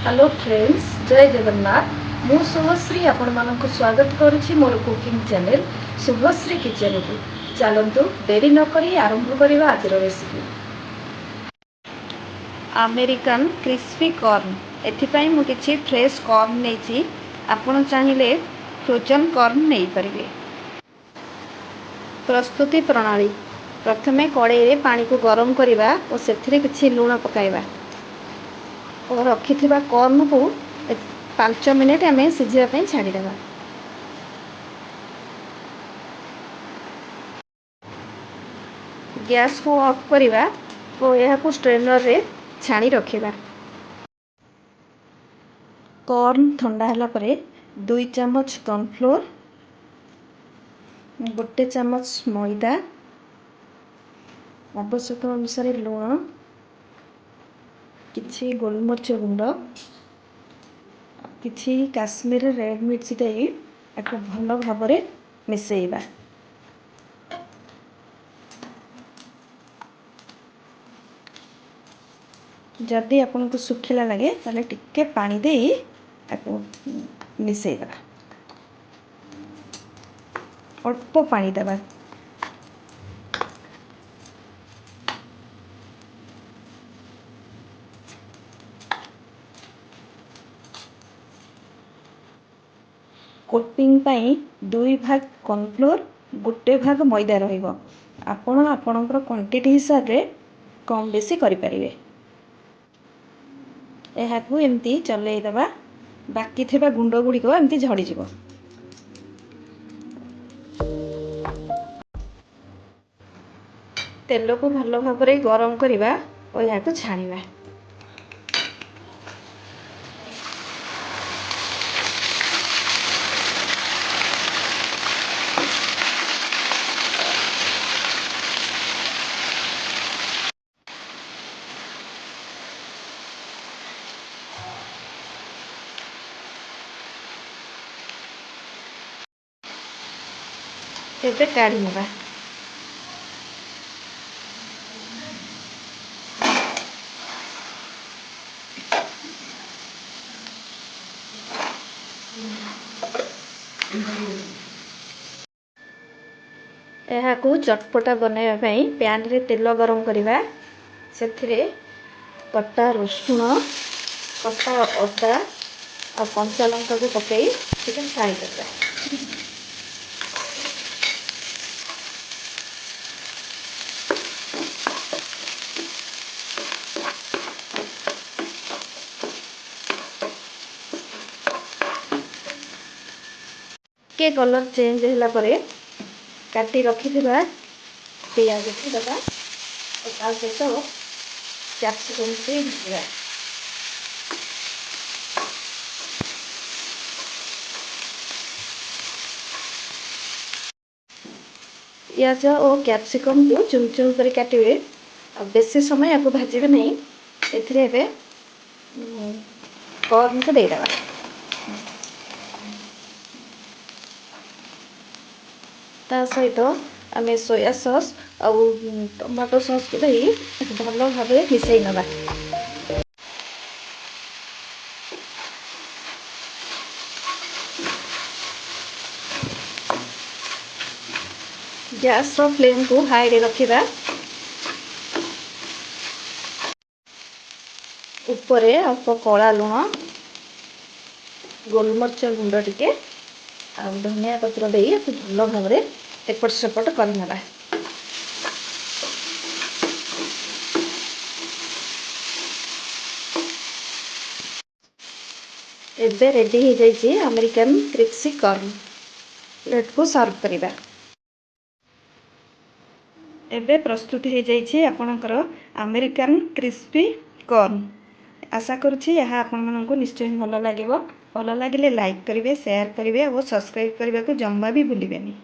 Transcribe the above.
Hello friends, जय जगन्नाथ। मु शुभश्री आपण मानक स्वागत करुछि मोर कुकिंग चैनल शुभश्री किचन को। चलतु देरी न करी आरंभ करवा आज रेसिपी। अमेरिकन क्रिस्पी कॉर्न एथिपाई मु किछि फ्रेश कॉर्न नेछि। आपण चाहिए फ्रोजन कॉर्न नहीं परिबे। प्रस्तुति प्रणाली प्रथमे कड़ाई रे पानी को गरम करवा और सेथिरे किछि लूण पकाइबा और रखिथिबा कॉर्न को 5 मिनिट आम सिझापी छाड़ीदेवा। गैस को ऑफ करवा और यह स्ट्रेनर रे छाणी रखिबा। कॉर्न ठंडा होला परे 2 चम्मच कॉर्नफ्लोर, 1 चम्मच मैदा, आवश्यक अनुसार लूण, किछि गोलमरीच गुंड, किछि काश्मीर रेड मिर्ची देई एक भल भाव मिसेइबा। जदि आपन को सुखिला लगे ताले टिके पानी देई आपको मिसेइबा। अल्प पानी देबा। कोटिंग पाई 2 भाग कॉर्नफ्लोर 1 भाग मैदा रहिबो। आपण आपणकर क्वांटिटी हिसाब रे कम बेसी करि परिबे। एहाकू एमती चलै दबा। बाकी थिबा गुंड गुडी को एमती झड़ी जिवो। तेल को भल भाव रे गरम करवा और याकू छाणीबा। एबे काढी नेबा। एहाकू चटपटा बनैबा पई पैन रे तेल गरम करवा। सेथिरे कटा रसुण, कटा अदा और कंचा लंका को पकई चिकन फ्राई करवा। के कलर चेंज होला परे काटी रखिथिबा पियाज को दबा और ता सहित कैप्सिकम से दिबा। पियाज और कैप्सिकम को चुन चुन कर काटिबे और बेसी समय आपको भाजिबे नहीं। एथिरे एबे कॉर्न को दे देबा। ता सहित आम सोया सॉस और टमाटो सॉस को दे भल भाव मिसई नबा। गैस रो फ्लेम को हाई रे रखिबा। ऊपर अल्प कला लुण, गोलमरीच गुंड टिके और धनिया पत्र दे भल भाव एपट सेपट करनेबा। एबे रेडी हो जाइए अमेरिकन क्रिस्पी कॉर्न। प्लेट को सर्व करिबा। एबे प्रस्तुत हो जाइए आपणकर अमेरिकन क्रिस्पी कॉर्न। आशा करुछि यह आपण माननको निश्चय भल लागिबो। भल लागिले लाइक करिवे, शेयर करिवे और सब्सक्राइब करबा को जम्मा भी भूलिबेनी।